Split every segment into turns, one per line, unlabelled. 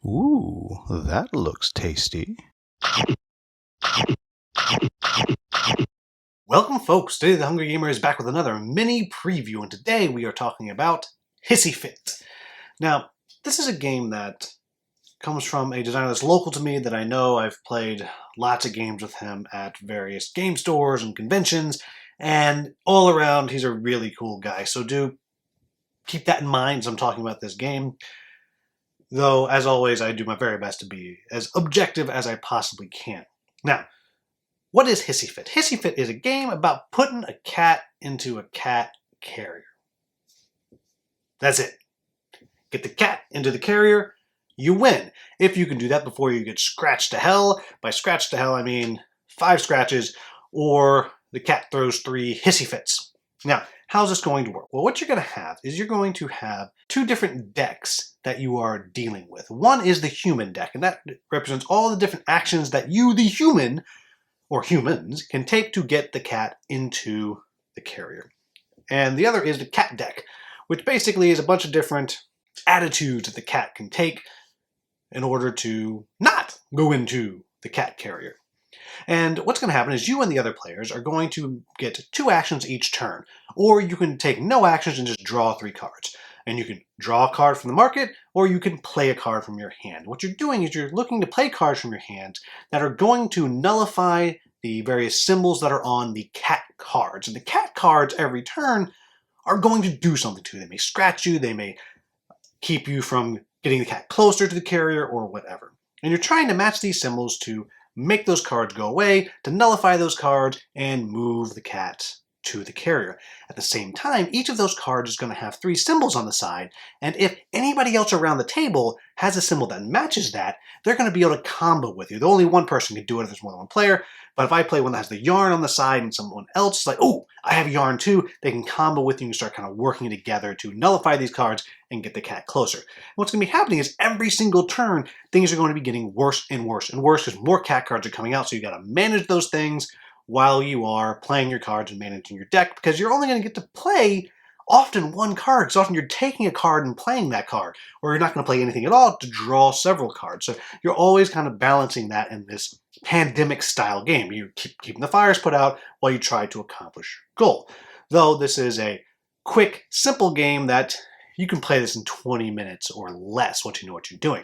Ooh, that looks tasty.
Welcome folks, today the Hungry Gamer is back with another mini preview, and today we are talking about Hissy. Now, this is a game that comes from a designer that's local to me that I know. I've played lots of games with him at various game stores and conventions, and all around he's a really cool guy, so do keep that in mind as I'm talking about this game. Though, as always, I do my very best to be as objective as I possibly can. Now, what is Hissy? Hissy is a game about putting a cat into a cat carrier. That's it. Get the cat into the carrier, you win. If you can do that before you get scratched to hell. By scratched to hell, I mean 5 scratches, or the cat throws 3 hissy fits. Now, how's this going to work? Well, what you're going to have is you're going to have 2 different decks that you are dealing with. One is the human deck, and that represents all the different actions that you, the human, or humans, can take to get the cat into the carrier. And the other is the cat deck, which basically is a bunch of different attitudes that the cat can take in order to not go into the cat carrier. And what's going to happen is you and the other players are going to get 2 actions each turn, or you can take no actions and just draw 3 cards. And you can draw a card from the market, or you can play a card from your hand. What you're doing is you're looking to play cards from your hand that are going to nullify the various symbols that are on the cat cards. And the cat cards every turn are going to do something to you. They may scratch you, they may keep you from getting the cat closer to the carrier, or whatever. And you're trying to match these symbols to make those cards go away, to nullify those cards, and move the cat to the carrier. At the same time, each of those cards is going to have 3 symbols on the side, and if anybody else around the table has a symbol that matches that, they're going to be able to combo with you. Only one person can do it if there's more than one player, but if I play one that has the yarn on the side and someone else is like, oh, I have yarn too, they can combo with you and start kind of working together to nullify these cards and get the cat closer. And what's going to be happening is every single turn, things are going to be getting worse and worse and worse because more cat cards are coming out, so you got to manage those things while you are playing your cards and managing your deck, because you're only going to get to play often one card, because often you're taking a card and playing that card, or you're not going to play anything at all to draw several cards. So you're always kind of balancing that in this pandemic style game. You keep keeping the fires put out while you try to accomplish your goal. Though this is a quick, simple game that you can play this in 20 minutes or less once you know what you're doing.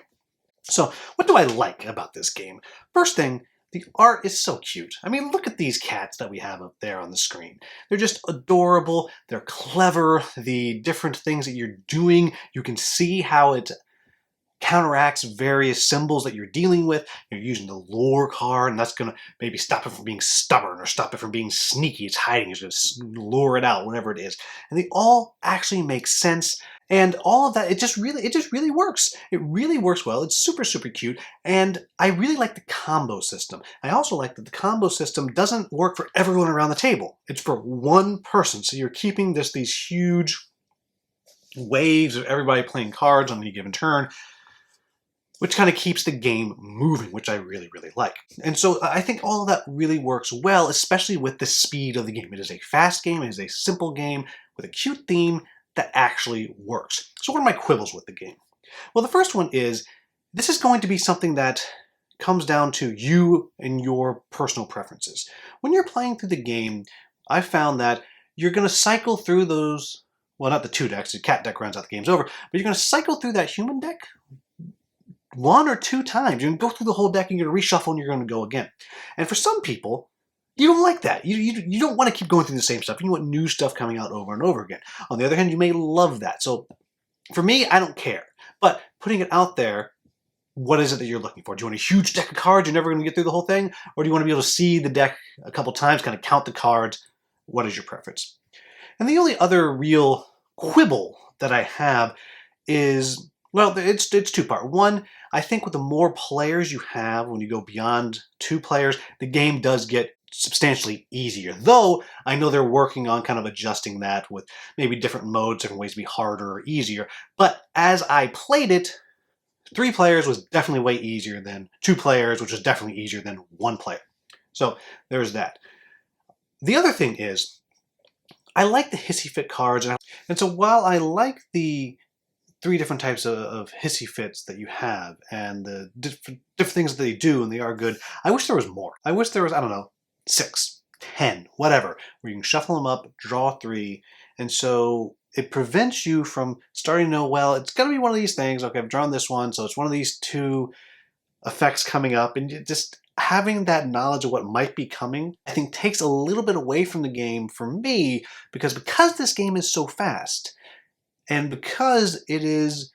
So what do I like about this game? First thing, the art is so cute. I mean, look at these cats that we have up there on the screen. They're just adorable. They're clever. The different things that you're doing, you can see how it counteracts various symbols that you're dealing with. You're using the lure card, and that's going to maybe stop it from being stubborn or stop it from being sneaky. It's hiding. It's going to lure it out, whatever it is. And they all actually make sense. And all of that, it just really works. It really works well. It's super, super cute. And I really like the combo system. I also like that the combo system doesn't work for everyone around the table. It's for one person. So you're keeping these huge waves of everybody playing cards on any given turn, which kind of keeps the game moving, which I really, really like. And so I think all of that really works well, especially with the speed of the game. It is a fast game. It is a simple game with a cute theme that actually works. So what are my quibbles with the game? Well, the first one is, this is going to be something that comes down to you and your personal preferences. When you're playing through the game, I found that you're going to cycle through those, well, not the 2 decks, the cat deck runs out, the game's over, but you're going to cycle through that human deck 1 or 2 times. You're going to go through the whole deck and you're going to reshuffle and you're going to go again. And for some people, you don't like that. You don't want to keep going through the same stuff. You want new stuff coming out over and over again. On the other hand, you may love that. So for me, I don't care. But putting it out there, what is it that you're looking for? Do you want a huge deck of cards you're never going to get through the whole thing? Or do you want to be able to see the deck a couple times, kind of count the cards? What is your preference? And the only other real quibble that I have is, well, it's 2-part. One, I think with the more players you have, when you go beyond 2 players, the game does get substantially easier. Though, I know they're working on kind of adjusting that with maybe different modes, different ways to be harder or easier. But as I played it, 3 players was definitely way easier than 2 players, which was definitely easier than 1 player. So there's that. The other thing is, I like the Hissy cards, and so while I like the three different types of hissy fits that you have, and the different things that they do, and they are good. I wish there was more. I wish there was, I don't know, 6, 10, whatever, where you can shuffle them up, draw 3, and so it prevents you from starting to know, well, it's going to be one of these things. Okay, I've drawn this one, so it's one of these 2 effects coming up, and just having that knowledge of what might be coming, I think takes a little bit away from the game for me, because this game is so fast, and because it is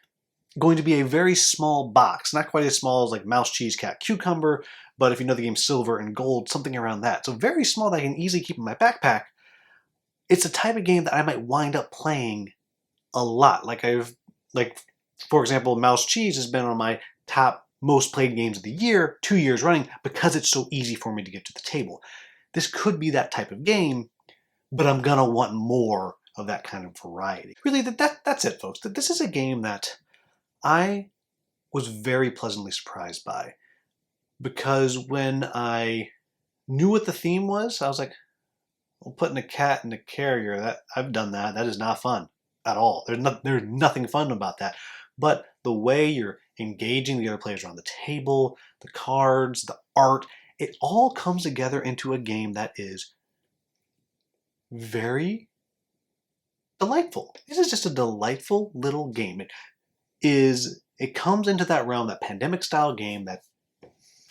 going to be a very small box, not quite as small as like mouse, cheese, cat, cucumber, but if you know the game silver and gold, something around that. So very small that I can easily keep in my backpack. It's a type of game that I might wind up playing a lot. Like for example, Mouse Cheese has been on my top most played games of the year, 2 years running, because it's so easy for me to get to the table. This could be that type of game, but I'm gonna want more of that kind of variety. Really, that's it, folks. This is a game that I was very pleasantly surprised by, because when I knew what the theme was, I was like, well, putting a cat in a carrier, that I've done that. That is not fun at all. There's nothing fun about that. But the way you're engaging the other players around the table, the cards, the art, it all comes together into a game that is very delightful. This is just a delightful little game. It comes into that realm, that pandemic style game that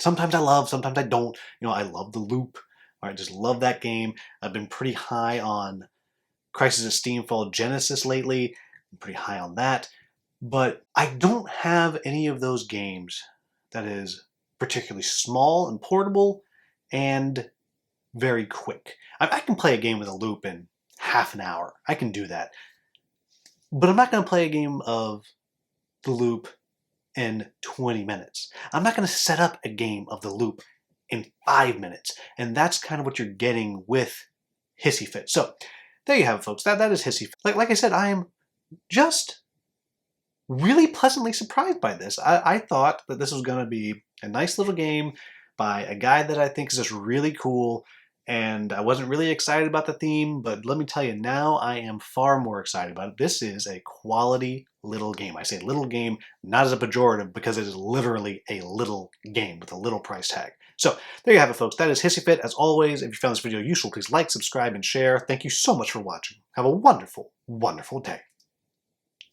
sometimes I love, sometimes I don't. You know, I love the loop. I just love that game. I've been pretty high on Crisis of Steamfall Genesis lately. I'm pretty high on that. But I don't have any of those games that is particularly small and portable and very quick. I can play a game with a loop in half an hour. I can do that. But I'm not going to play a game of the loop in 20 minutes. I'm not going to set up a game of the loop in 5 minutes. And that's kind of what you're getting with Hissy Fit. So there you have it, folks. That is Hissy Fit. Like I said, I am just really pleasantly surprised by this. I thought that this was going to be a nice little game by a guy that I think is just really cool, and I wasn't really excited about the theme, but let me tell you, now I am far more excited about it. This is a quality little game. I say little game not as a pejorative, because it is literally a little game with a little price tag. So there you have it, folks. That is Hissy Fit. As always, if you found this video useful, please like, subscribe, and share. Thank you so much for watching. Have a wonderful, wonderful day.